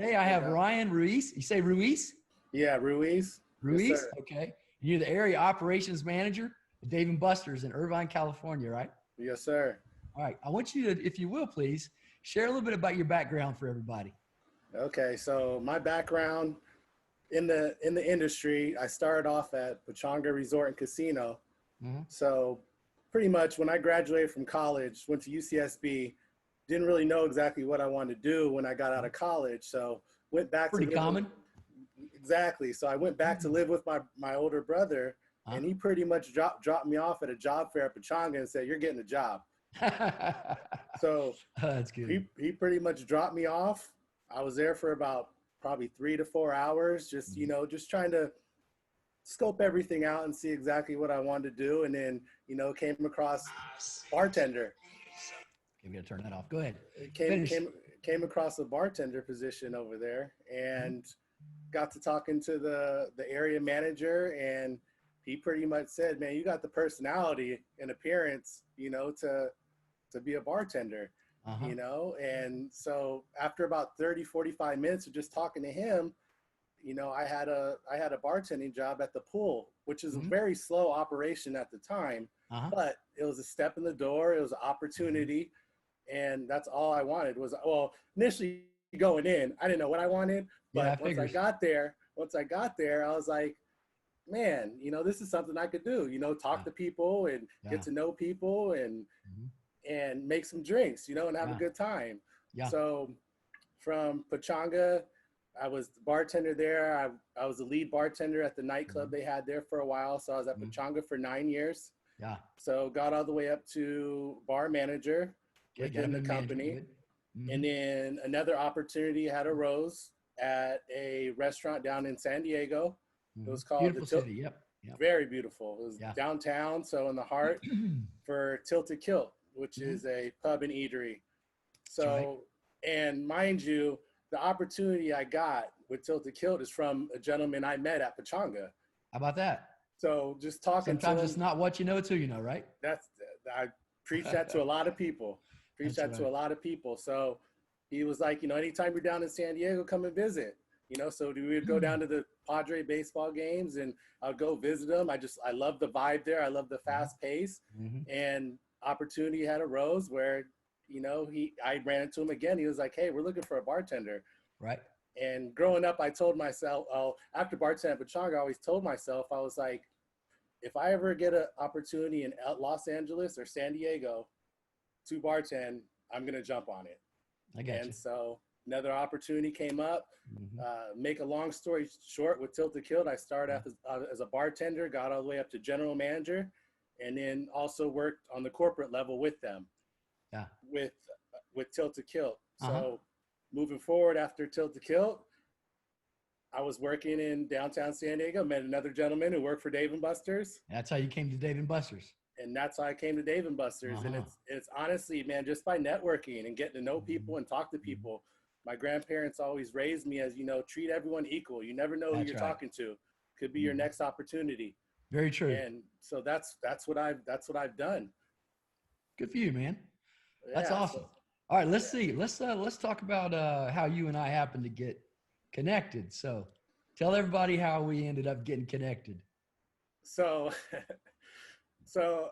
Hey, I have Ryan Ruiz. You say Ruiz? Yeah, Ruiz. Yes, Ruiz? sir. Okay. You're the area operations manager at Dave and Buster's in Irvine, California, right? Yes, sir. All right. I want you to, if you will, please share a little bit about your background for everybody. Okay, so my background in the industry, I started off at Pachanga Resort and Casino. Mhm. So pretty much when I graduated from college, went to UCSB, didn't really know exactly what I wanted to do when I got out of college. So went back to Pretty live with, common. exactly. So I went back to live with my older brother, Huh? and he pretty much dropped me off at a job fair at Pachanga and said, "You're getting a job." So That's good. he pretty much dropped me off. I was there for about probably 3 to 4 hours, just just trying to scope everything out and see exactly what I wanted to do. And then came across bartender. Okay, we got to turn that off. Go ahead. Came Finish. came came across a bartender position over there, and got to talking to the area manager, and he pretty much said, "Man, you got the personality and appearance, to be a bartender." Uh-huh. And so after about 30, 45 minutes of just talking to him, I had a bartending job at the pool, which is a Mhm. very slow operation at the time, Uh-huh. but it was a step in the door. It was an Mhm. opportunity. And that's all I wanted was, well, initially going in, I didn't know what I wanted, Yeah, I but figures. once I got there, I was like, man, this is something I could do, talk Yeah. to people and get Yeah. to know people Mhm. and make some drinks, and have a Yeah. good time. Yeah. So from Pachanga, I was the bartender there. I was the lead bartender at the nightclub Mhm. they had there for a while. So I was at Mhm. Pachanga for 9 years. Yeah. So got all the way up to bar manager Okay. Got to within be the manager. company. Good. And Hmm. then another opportunity had arose at a restaurant down in San Diego. It Hmm. was called Beautiful city. Yep. Yep. very beautiful. It was Yeah. downtown, so in the heart, for Tilted Kilt, which Hmm. is a pub and eatery. That's right. So, and mind you, the opportunity I got with Tilted Kilt is from a gentleman I met at Pachanga. How about that? So just talking to Sometimes it's him, not what you know, it's who you know, right? that's I preach that to a lot of people. Preach That's that to a right. lot of people. So he was like, anytime you're down in San Diego, come and visit. So we would go down to the Padre baseball games, and I'd go visit them. I love the vibe there. I love the fast pace, Hmm. and opportunity had arose where, I ran into him again. He was like, "Hey, we're looking for a bartender." Right. And growing up, I told myself, after bartending at Pachanga, I always told myself, I was like, if I ever get an opportunity in Los Angeles or San Diego to bartend, I'm going to jump on it. I got And you. so another opportunity came up. Hmm. Make a long story short, with Tilted Kilt, I started Yeah. as a bartender, got all the way up to general manager, and then also worked on the corporate level with them, Yeah. with Tilted Kilt. Uh-huh. So moving forward after Tilted Kilt, I was working in downtown San Diego, met another gentleman who worked for Dave and Buster's, That's how you came to Dave and Buster's. and that's how I came to Dave and Buster's. And Uh-huh. it's honestly, man, just by networking and getting to know Hmm. people and talk to Hmm. people. My grandparents always raised me as, treat everyone equal. You never know who That's you're right. talking to. Could be your Hmm. next opportunity. Very true. And so that's what I've done. Good for you, man. That's Yeah. awesome. So All right, let's yeah. see. Let's talk about how you and I happened to get connected. So tell everybody how we ended up getting connected. So so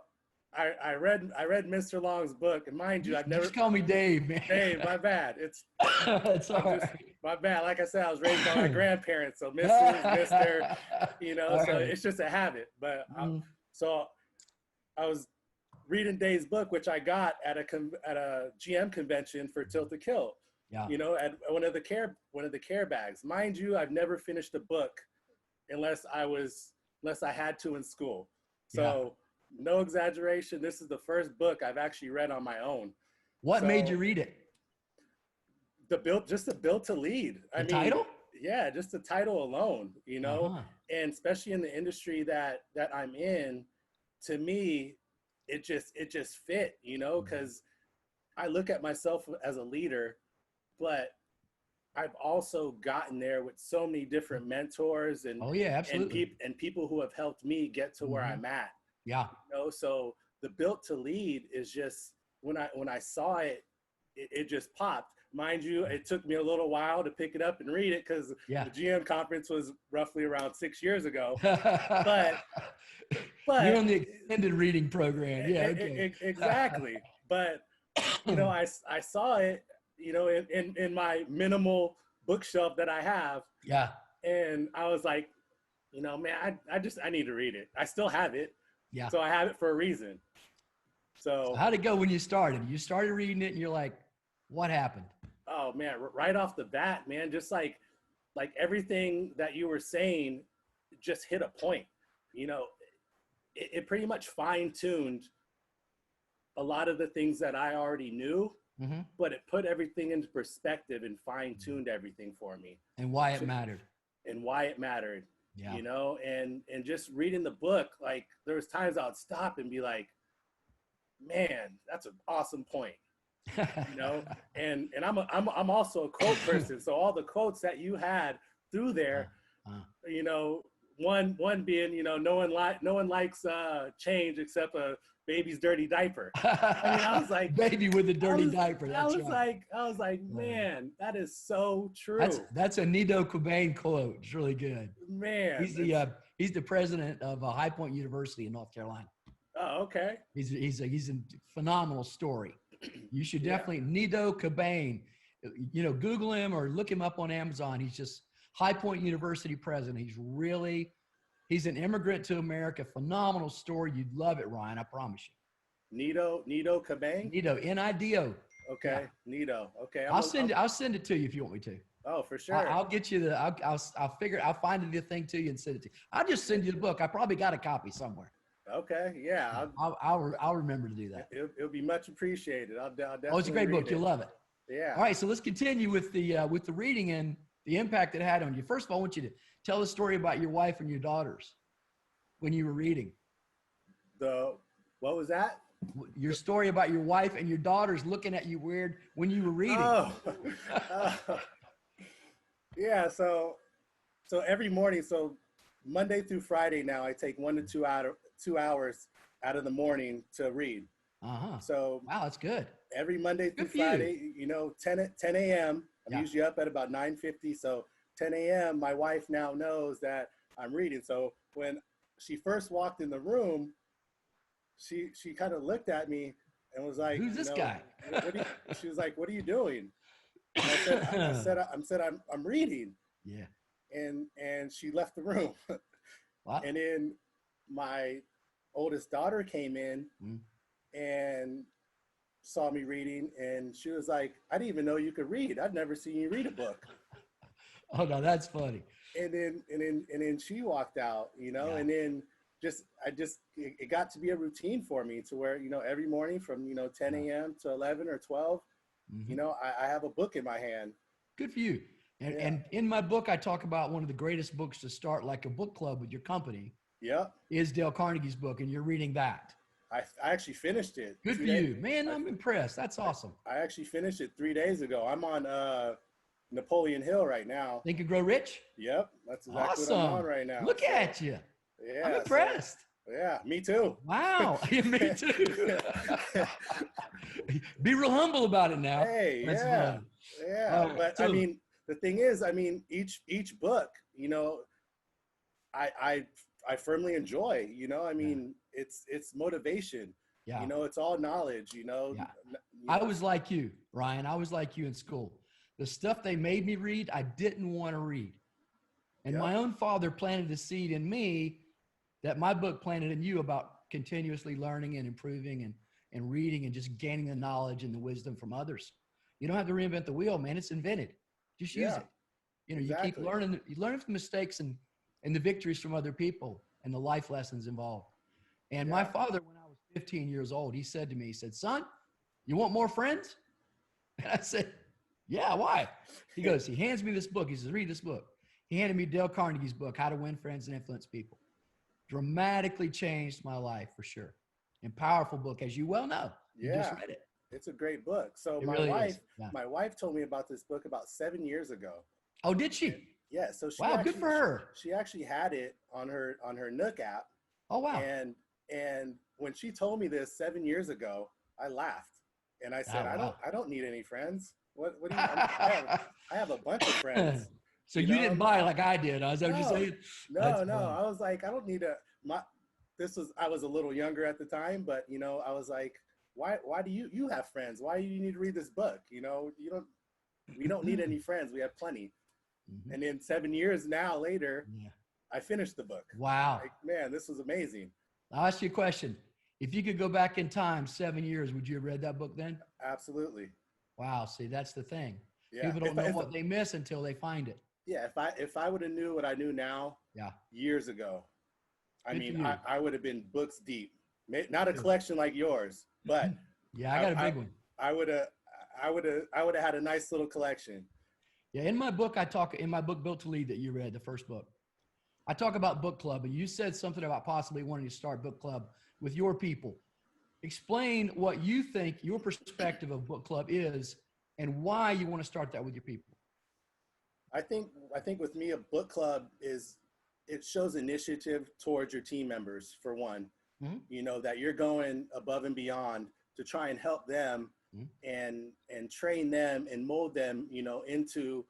I read Mr. Long's book, and mind you, I've Just never. call me Dave, man. Hey, my bad. It's all I'm just right. my bad. Like I said, I was raised by my grandparents, so Mrs., Mister, All so right. it's just a habit. But Mhm. so I was reading Dave's book, which I got at a GM convention for Tilted Kilt. Yeah. At one of the care bags. Mind you, I've never finished a book unless I had to in school. Yeah. So no exaggeration. This is the first book I've actually read on my own. What made you So read it? just the built to lead. I The mean, title? yeah, just the title alone, Uh-huh. and especially in the industry that I'm in, to me, it just fit, Mhm. because I look at myself as a leader, but I've also gotten there with so many different mentors and Oh yeah, absolutely. people who have helped me get to where Hmm. I'm at. Yeah. So the built to lead is just when I saw it, it just popped. mind you, it took me a little while to pick it up and read it because Yeah. the GM conference was roughly around 6 years ago. but you're But on the extended reading program. Yeah. Okay. exactly. But you know, I saw it, you know, in my minimal bookshelf that I have, Yeah. and I was like, you know, man, I need to read it. I still have it, Yeah. so I have it for a reason. So how'd it go when you started? You started reading it and you're like, what happened? Oh man, right off the bat, man, just like everything that you were saying just hit a point. You know, it pretty much fine-tuned a lot of the things that I already knew, but it put everything into perspective and fine-tuned everything for me. And why it mattered. And why it mattered. Yeah. You know, and just reading the book, like there was times I would stop and be like, man, that's an awesome point. You know, and I'm also a quote person. So all the quotes that you had through there, you know, one being, you know, no one likes change except a baby's dirty diaper. I mean, I was like, baby with a dirty diaper. I was like, man, that is so true. That's a Nido Qubein quote. It's really good. Man, he's the president of High Point University in North Carolina. Oh, okay. He's a phenomenal story. You should definitely Nido Qubein. You know, Google him or look him up on Amazon. He's just High Point University president. He's an immigrant to America. Phenomenal story. You'd love it, Ryan. I promise you. Nido Qubein? Nido, N-I-D-O. Okay, yeah. Nido. Okay. I'll send it to you if you want me to. Oh, for sure. I'll get you I'll find the thing to you and send it to you. I'll just send you the book. I probably got a copy somewhere. Okay. Yeah. I'll remember to do that. It'll be much appreciated. I'll definitely. Oh, it's a great book. You'll love it. Yeah. All right. So let's continue with the reading and the impact it had on you. First of all, I want you to tell the story about your wife and your daughters when you were reading. What was that? Your story about your wife and your daughters looking at you weird when you were reading. Oh. Yeah. So every morning, so Monday through Friday now, I take 1 to 2 hours out of the morning to read. So wow, that's good. Every Monday through Friday, you know, 10 a.m. I'm usually up at about 9:50. So 10 a.m. my wife now knows that I'm reading. So when she first walked in the room, she kind of looked at me and was like, "Who's this guy?" She was like, "What are you doing?" And I said, I'm reading. Yeah. And she left the room. Wow. And then my oldest daughter came in and saw me reading, and she was like, "I didn't even know you could read. I've never seen you read a book." Oh no, that's funny. And then she walked out, you know, and then it got to be a routine for me to where, you know, every morning from, you know, 10 a.m. to 11 or 12, you know, I have a book in my hand. Good for you. And in my book, I talk about one of the greatest books to start like a book club with your company. Yeah. Is Dale Carnegie's book, and you're reading that. I actually finished it. Good for you. Man, I'm impressed. That's awesome. I actually finished it 3 days ago. I'm on Napoleon Hill right now. Think and Grow Rich? Yep. That's exactly awesome. what I'm on right now. Look at you. Yeah. I'm impressed. Yeah, me too. Wow. Me too. Be real humble about it now. Hey, yeah. But I mean, the thing is, I mean, each book, you know, I firmly enjoy, you know, I mean, it's motivation, you know, it's all knowledge, you know. I was like you, Ryan. I was like you in school. The stuff they made me read, I didn't want to read. And my own father planted a seed in me that my book planted in you about continuously learning and improving and reading and just gaining the knowledge and the wisdom from others. You don't have to reinvent the wheel, man. It's invented. Just use it. You know, you keep learning. You learn from the mistakes and the victories from other people and the life lessons involved. And my father, when I was 15 years old, he said to me, he said, "Son, you want more friends?" And I said, "Yeah, why?" He goes, he hands me this book. He says, "Read this book." He handed me Dale Carnegie's book, How to Win Friends and Influence People. Dramatically changed my life for sure. And powerful book, as you well know. You just read it. It's a great book. So my wife told me about this book about 7 years ago. Oh, did she? Yeah. So she good for her. She actually had it on her Nook app. Oh wow. And when she told me this 7 years ago, I laughed and I said, I don't need any friends. What do you? I have a bunch of friends. So you didn't buy like I did. I was just saying. No. I was like, I don't need I was a little younger at the time, but I was like, why do you have friends? Why do you need to read this book? We don't need any friends. We have plenty. Mm-hmm. And then 7 years now later, I finished the book. Wow. Like, man, this was amazing. I'll ask you a question. If you could go back in time 7 years, would you have read that book then? Absolutely. Wow. See, that's the thing. Yeah. People don't know what they miss until they find it. Yeah. If I would have knew what I knew now, years ago, I would have been books deep. Not a collection like yours, but yeah, I got a big one. I would have had a nice little collection. Yeah. In my book, Built to Lead, that you read, the first book, I talk about book club, and you said something about possibly wanting to start book club with your people. Explain what you think your perspective of book club is and why you want to start that with your people. I think with me, a book club it shows initiative towards your team members, for one. Mm-hmm. That you're going above and beyond to try and help them and train them and mold them, into,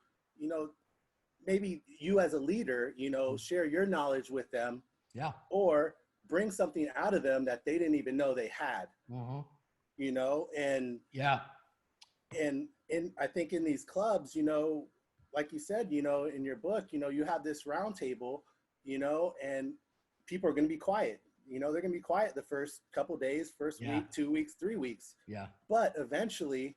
maybe you as a leader, share your knowledge with them. Yeah. Or bring something out of them that they didn't even know they had. And yeah. And I think in these clubs, like you said, in your book, you have this round table, and people are going to be quiet. They're going to be quiet the first couple of days, first week, 2 weeks, 3 weeks. Yeah. But eventually,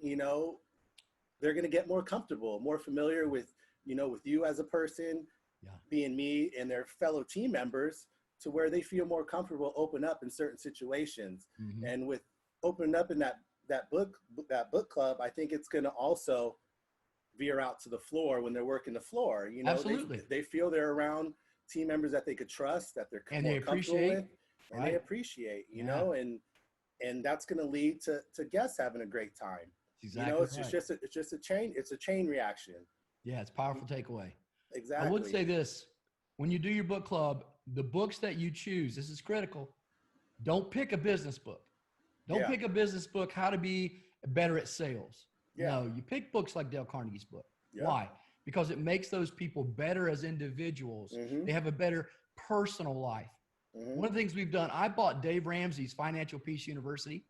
they're going to get more comfortable, more familiar with you as a person, being me, and their fellow team members, to where they feel more comfortable, open up in certain situations. Mm-hmm. And with opening up in that book club, I think it's going to also veer out to the floor when they're working the floor. Absolutely. They feel they're around team members that they could trust, that they're more comfortable with, and they appreciate, and that's going to lead to guests having a great time. Exactly. It's just a chain reaction. Yeah, it's a powerful takeaway. Exactly. I would say this: when you do your book club, the books that you choose, this is critical. Don't pick a business book. Don't pick a business book, how to be better at sales. Yeah. No, you pick books like Dale Carnegie's book. Yeah. Why? Because it makes those people better as individuals. Mm-hmm. They have a better personal life. Mm-hmm. One of the things we've done, I bought Dave Ramsey's Financial Peace University,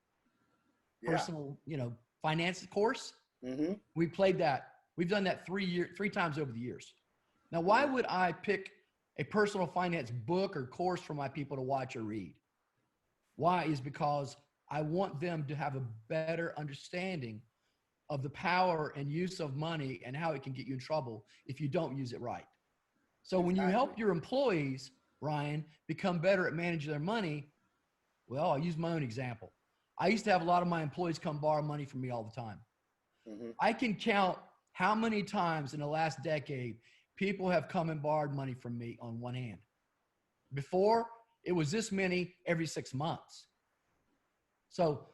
personal, finance course. Mm-hmm. We played that. We've done that 3 times over the years. Now, why would I pick a personal finance book or course for my people to watch or read? Why? Is because I want them to have a better understanding of the power and use of money and how it can get you in trouble if you don't use it right. So when you help your employees, Ryan, become better at managing their money, well, I'll use my own example. I used to have a lot of my employees come borrow money from me all the time. Mm-hmm. I can count how many times in the last decade people have come and borrowed money from me on one hand. Before, it was this many every 6 months. So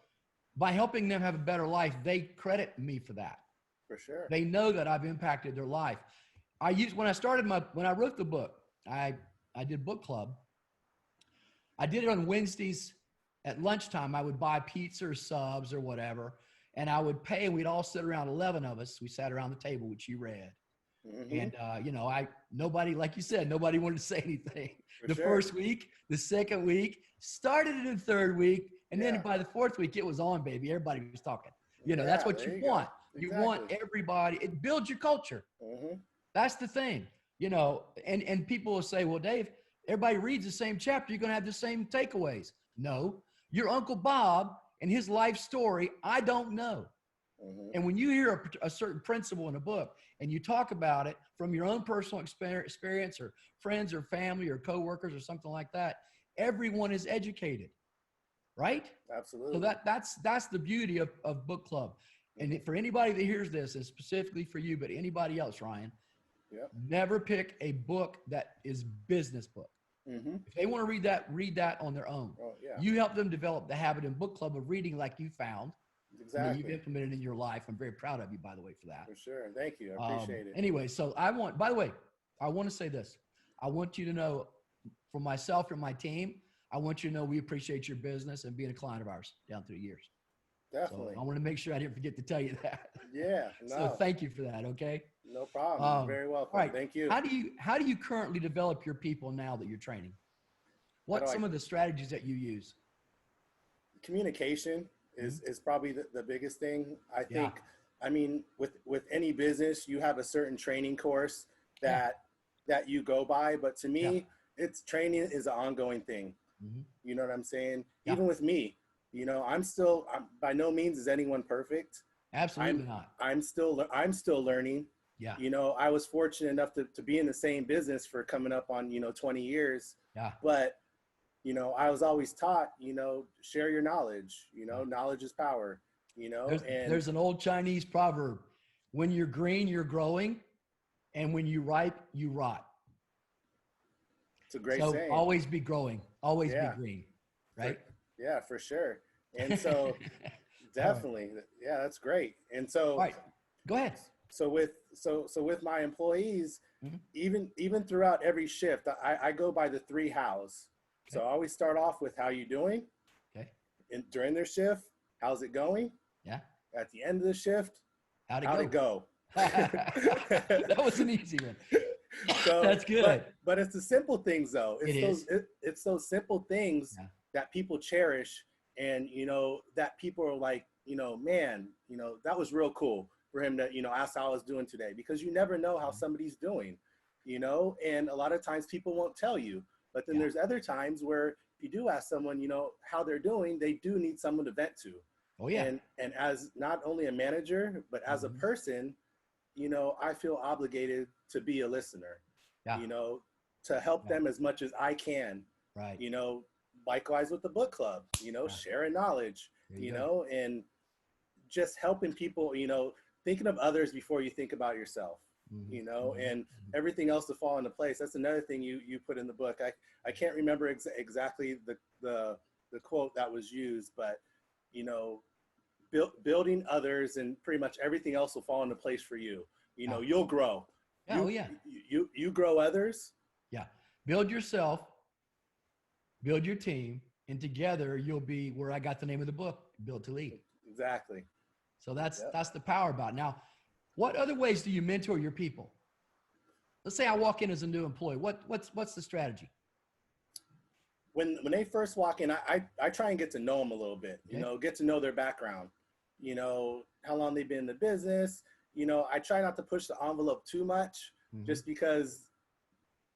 by helping them have a better life, they credit me for that. For sure. They know that I've impacted their life. When I wrote the book, I did book club. I did it on Wednesdays at lunchtime. I would buy pizza or subs or whatever, and I would pay, and we'd all sit around, 11 of us. We sat around the table, which you read. Mm-hmm. And, nobody, like you said, nobody wanted to say anything. First week, the second week, started it in the third week. And then by the fourth week, it was on, baby. Everybody was talking. That's what you want. Exactly. You want everybody. It builds your culture. Mm-hmm. That's the thing. And people will say, well, Dave, everybody reads the same chapter. You're going to have the same takeaways. No, your Uncle Bob and his life story, I don't know. Mm-hmm. And when you hear a certain principle in a book and you talk about it from your own personal experience or friends or family or coworkers or something like that, everyone is educated. Right? Absolutely. So that's the beauty of book club. And for anybody that hears this, and specifically for you, but anybody else, Ryan, never pick a book that is business book. Mm-hmm. If they want to read that on their own. Oh, yeah. You help them develop the habit in book club of reading like you found. Exactly. You've implemented in your life. I'm very proud of you, by the way, for that. For sure. Thank you. I appreciate it. Anyway, so by the way, I want to say this. I want you to know, for myself and my team, I want you to know we appreciate your business and being a client of ours down through the years. Definitely. So I want to make sure I didn't forget to tell you that. Yeah. So No. thank you for that. Okay. No problem. You're Um, very all welcome. right. Thank you. How do you currently develop your people now that you're training? How do What's I some of the strategies that you use? Communication Mhm. is probably the biggest thing. I Yeah. think, I mean, with any business, you have a certain training course Yeah. that you go by. But to Yeah. me, it's training is an ongoing thing. Hmm. You know what I'm saying? Yeah. Even with me, I'm by no means is anyone perfect. Absolutely not. I'm still learning. Yeah. I was fortunate enough to be in the same business for coming up on, 20 years, Yeah. but I was always taught, share your knowledge, Yeah. knowledge is power, and There's an old Chinese proverb: when you're green, you're growing, and when you ripe, you rot. it's a great So saying. always be growing, always be Yeah, green, for, right? yeah, for sure. And so All right. definitely, yeah, that's great. And All so, right. Go ahead. with my employees, Mhm. even throughout every shift, I go by the three hows. So Okay. I always start off with how you doing Okay. during their shift, how's it going? Yeah. At the end of the shift, How'd it how'd go? it go? That was an easy one. So, That's good. but it's the simple things though. It is. It's those simple things Yeah. that people cherish, and that people are like, man, that was real cool for him to ask how I was doing today, because you never know how somebody's doing, and a lot of times people won't tell you. But then Yeah. there's other times where if you do ask someone, how they're doing, they do need someone to vent to. Oh yeah. And as not only a manager, but as a Mhm. person, I feel obligated to be a listener, Yeah. to help Yeah. them as much as I can, Right. likewise with the book club, Yeah. sharing knowledge, There you go. and just helping people, thinking of others before you think about yourself, Mhm. Mhm. and Mhm. everything else to fall into place. That's another thing you put in the book. I can't remember exactly the quote that was used, but, building others and pretty much everything else will fall into place for you. Yeah. You'll grow. Yeah. Oh yeah. You grow others. Yeah. Build yourself, build your team, and together you'll be where I got the name of the book, Built to Lead. Exactly. So that's Yep. that's the power about it. Now, what other ways do you mentor your people? Let's say I walk in as a new employee. What's the strategy? When they first walk in, I try and get to know them a little bit, Okay. get to know their background, how long they've been in the business. I try not to push the envelope too much, Mhm. just because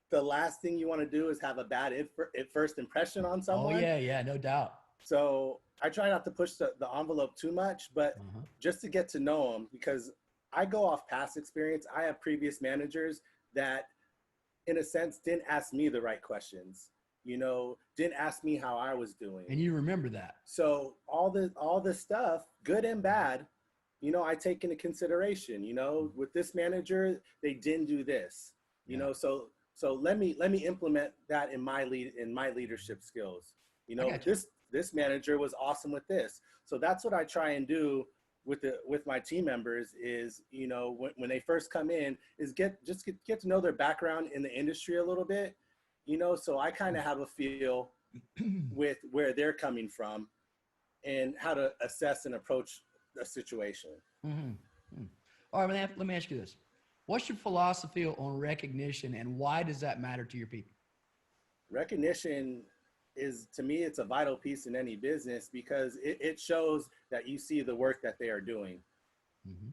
the last thing you want to do is have a bad first impression on Oh someone. yeah, yeah, no doubt. So I try not to push the envelope too much, but Uh-huh. just to get to know them, because I go off past experience. I have previous managers that, in a sense, didn't ask me the right questions, didn't ask me how I was doing. And you remember that. So all the stuff, good and bad, I take into consideration. With this manager, they didn't do this. Yeah. So let me implement that in my leadership skills. I got you. This manager was awesome with this. So that's what I try and do with my team members is, when they first come in, is get to know their background in the industry a little bit, so I kind of have a feel with where they're coming from and how to assess and approach a situation. Mhm. Mhm. All right, let me ask you this. What's your philosophy on recognition, and why does that matter to your people? Recognition is, to me, it's a vital piece in any business, because it shows that you see the work that they are doing, Mhm.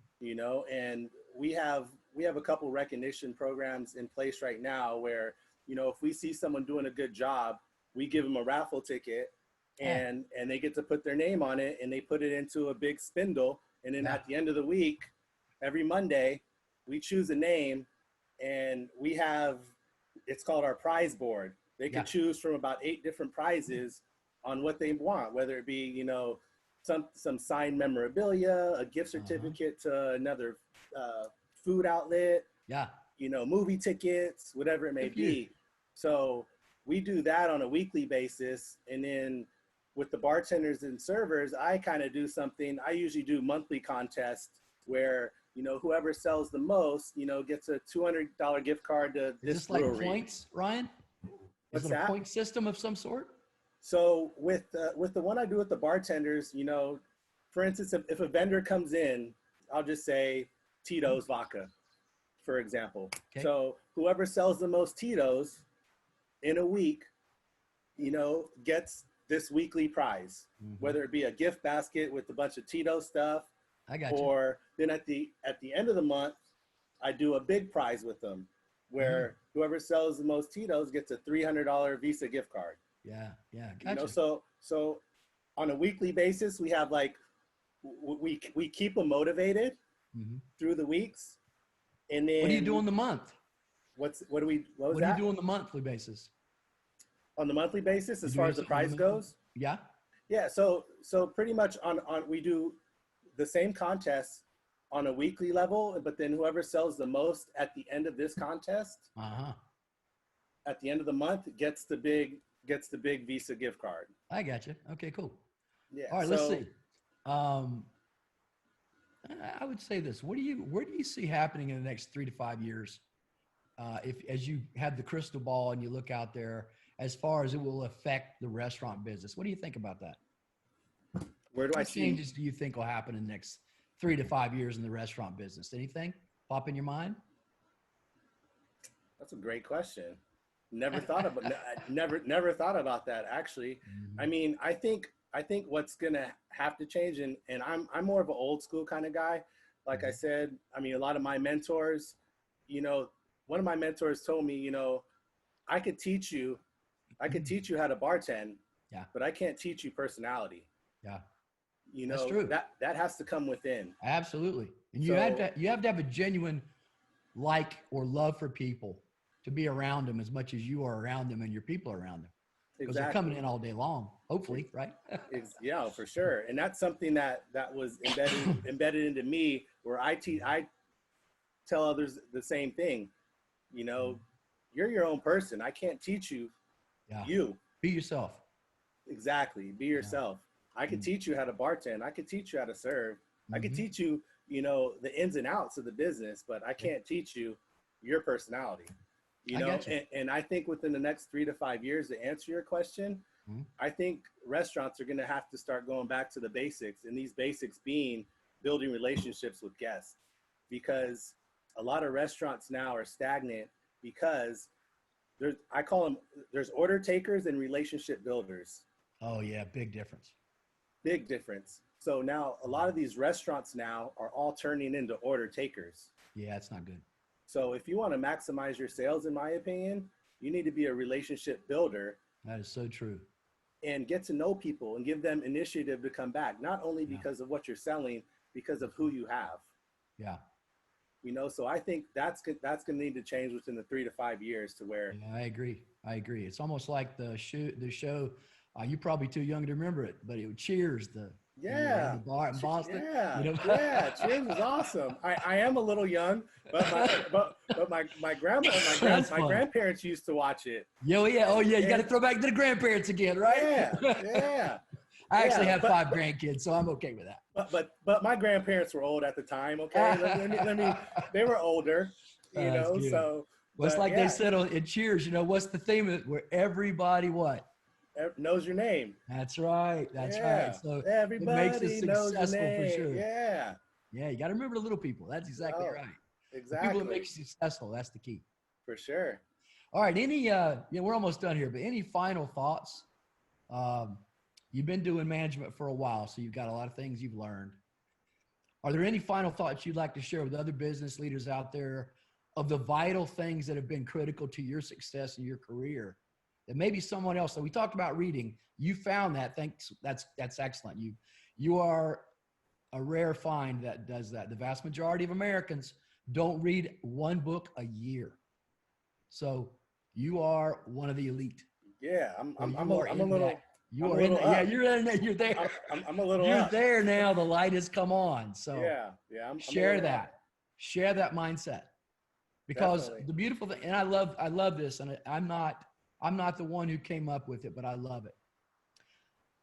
and we have a couple recognition programs in place right now where, if we see someone doing a good job, we give them a raffle ticket, Yeah. and they get to put their name on it, and they put it into a big spindle. And then Yeah. at the end of the week, every Monday, we choose a name, and it's called our prize board. They can Yeah. choose from about 8 different prizes on what they want, whether it be, some signed memorabilia, a gift Uh-huh. certificate to another food outlet, Yeah. movie tickets, whatever it may Good for you. be. So we do that on a weekly basis. And then with the bartenders and servers, I kind of do something. I usually do monthly contests where, whoever sells the most, gets a $200 gift card to Is this this like brewery. points, Ryan? Is What's it a that? point system of some sort? So with the one I do with the bartenders, for instance, if a vendor comes in, I'll just say Tito's vodka, for example. Okay. So whoever sells the most Tito's in a week, gets this weekly prize, whether it be a gift basket with a bunch of Tito stuff, I got you. or then at the end of the month, I do a big prize with them where whoever sells the most Tito's gets a $300 Visa gift card. Yeah. Gotcha. So on a weekly basis, we have like, we keep them motivated through the weeks. And then what do you do on the month? What do you do on the monthly basis? On the monthly basis, as far as the prize goes? Yeah. Yeah. So pretty much we do the same contests on a weekly level, but then whoever sells the most at the end of this contest, at the end of the month, gets the big Visa gift card. I got you. Okay, cool. Yeah. All right, let's see. I would say this. Where do you see happening in the next 3 to 5 years? As you have the crystal ball and you look out there, as far as it will affect the restaurant business, what do you think about that? What changes do you think will happen in the next 3 to 5 years in the restaurant business? Anything pop in your mind? That's a great question. Never thought about that, actually. I mean, I think what's gonna have to change, and I'm more of an old school kind of guy. Like I said, I mean, a lot of my mentors, one of my mentors told me, I could teach you how to bartend, but I can't teach you personality. Yeah. That's true. That has to come within. Absolutely. And you have to have a genuine like or love for people to be around them as much as you are around them and your people are around them. Because they're coming in all day long, hopefully, right? Yeah, for sure. And that's something that was embedded into me, where I tell others the same thing. You're your own person. I can't teach you. Yeah. You be yourself. Exactly. Be yourself. I could teach you how to bartend. I could teach you how to serve. I could teach you, the ins and outs of the business, but I can't teach you your personality. And I think within the next 3 to 5 years, to answer your question, I think restaurants are going to have to start going back to the basics, and these basics being building relationships with guests, because a lot of restaurants now are stagnant because there's order takers and relationship builders. Oh yeah. Big difference. Big difference. So now a lot of these restaurants now are all turning into order takers. Yeah, it's not good. So if you want to maximize your sales, in my opinion, you need to be a relationship builder. That is so true. And get to know people and give them initiative to come back, not only because of what you're selling, because of who you have. Yeah. So I think that's going to need to change within the 3 to 5 years to where. Yeah, I agree. It's almost like the show. You're probably too young to remember it, but it was Cheers. The bar in Boston. Yeah, Cheers was awesome. I am a little young, but my grandparents used to watch it. Oh yeah. You got to throw back to the grandparents again, right? Yeah. I actually have 5 grandkids, so I'm okay with that. But my grandparents were old at the time. Okay, let me. They were older, So. Well, it's like they said in Cheers. What's the theme of it? Where everybody knows your name. That's right. Right. So everybody it makes it successful for sure. Yeah. Yeah, you got to remember the little people. That's exactly right. Exactly. The people that make you successful. That's the key. For sure. All right. We're almost done here, but any final thoughts? You've been doing management for a while, so you've got a lot of things you've learned. Are there any final thoughts you'd like to share with other business leaders out there of the vital things that have been critical to your success in your career that maybe someone else? So we talked about reading. You found that. Thanks. That's excellent. You are a rare find that does that. The vast majority of Americans don't read one book a year. So you are one of the elite. Yeah, I'm a little. You're in there. Yeah, you're there. I'm a little. You're there now. The light has come on. So yeah. Share that mindset, because Definitely. The beautiful thing, and I love this, and I'm not the one who came up with it, but I love it.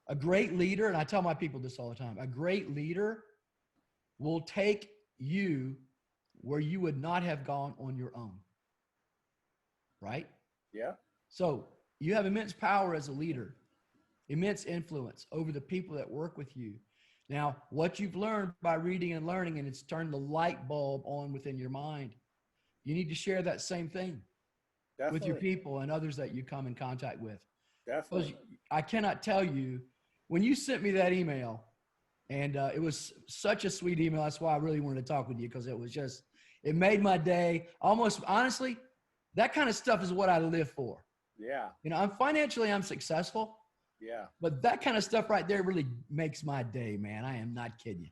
A great leader, and I tell my people this all the time, a great leader will take you where you would not have gone on your own. Right? Yeah. So you have immense power as a leader, immense influence over the people that work with you. Now, what you've learned by reading and learning, and it's turned the light bulb on within your mind, you need to share that same thing with your Definitely. people and others that you come in contact with. Because Definitely. I cannot tell you, when you sent me that email, and it was such a sweet email. That's why I really wanted to talk with you, because it was just, it made my day. Almost, honestly, that kind of stuff is what I live for. Yeah. You know, I'm successful, Yeah. but that kind of stuff right there really makes my day, man. I am not kidding you.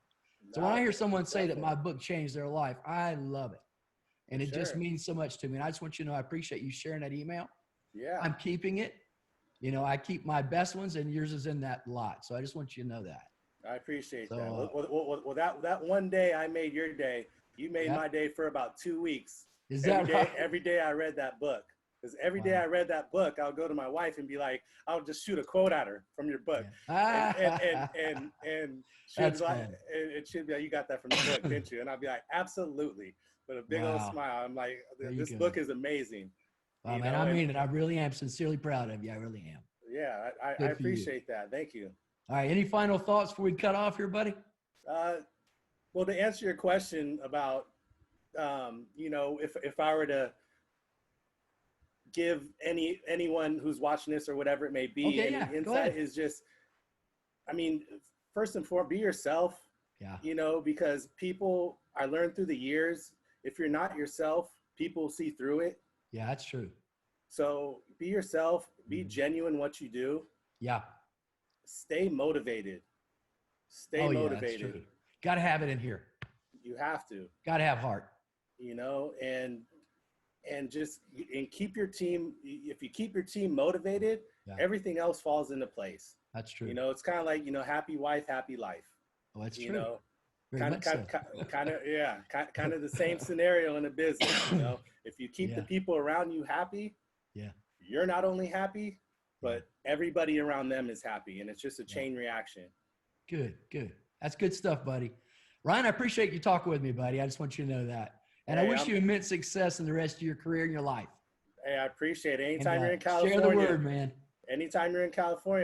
So when I No, hear someone say that definitely. my book changed their life, I love it. For And it just sure. means so much to me. And I just want you to know, I appreciate you sharing that email. Yeah. I'm keeping it. You know, I keep my best ones, and yours is in that lot. So I just want you to know that. I appreciate that. So, Well, that one day I made your day. You made yeah, my day for about 2 weeks. is that right? Every day I read that book. Because every day Wow. I read that book, I'll go to my wife and be like, I'll just shoot a quote at her from your book. Yeah. And she'll be That's like, fun. and she'll be like, you got that from the book, didn't you? And I'll be like, absolutely. With a big old Wow. smile. I'm like, There you this go. book is amazing. Wow, You man. know, I and mean it. I really am sincerely proud of you. I really am. yeah, I Good for you. appreciate that. Thank you. All right. Any final thoughts before we cut off here, buddy? Uh, well, to answer your question about, if I were to give anyone who's watching this or whatever it may be Okay. any Yeah. Go insight, ahead. is just, I mean, first and foremost, be yourself. Yeah. Because people, I learned through the years, if you're not yourself, people see through it. Yeah. That's true. So be yourself, be Mhm. genuine what you do, Yeah. stay motivated. Stay Oh, yeah. That's motivated. true. Got to have it in here. You have to, Got to have heart. and just and keep your team. If you keep your team motivated, Yeah. everything else falls into place. That's true. It's kind of like, happy wife, happy life. Oh, that's You true. know, Very much so. yeah, kind of the same scenario in a business. If you keep the Yeah. people around you happy, Yeah. you're not only happy, but everybody around them is happy, and it's just a Yeah. chain reaction. Good. Good. That's good stuff, buddy. Ryan, I appreciate you talking with me, buddy. I just want you to know that. And I Hey, wish you immense success in the rest of your career and your life. I appreciate it. And Anytime you're in share the California, word, man.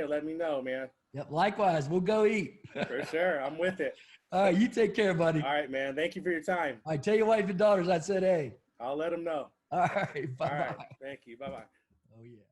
let me know, man. Yep. Likewise. We'll go eat. For sure. I'm with it. All right. You take care, buddy. All right, man. Thank you for your time. All right. Tell your wife and daughters I said, hey. I'll let them know. All right. Bye-bye. All right. Thank you. Bye-bye. Oh, yeah.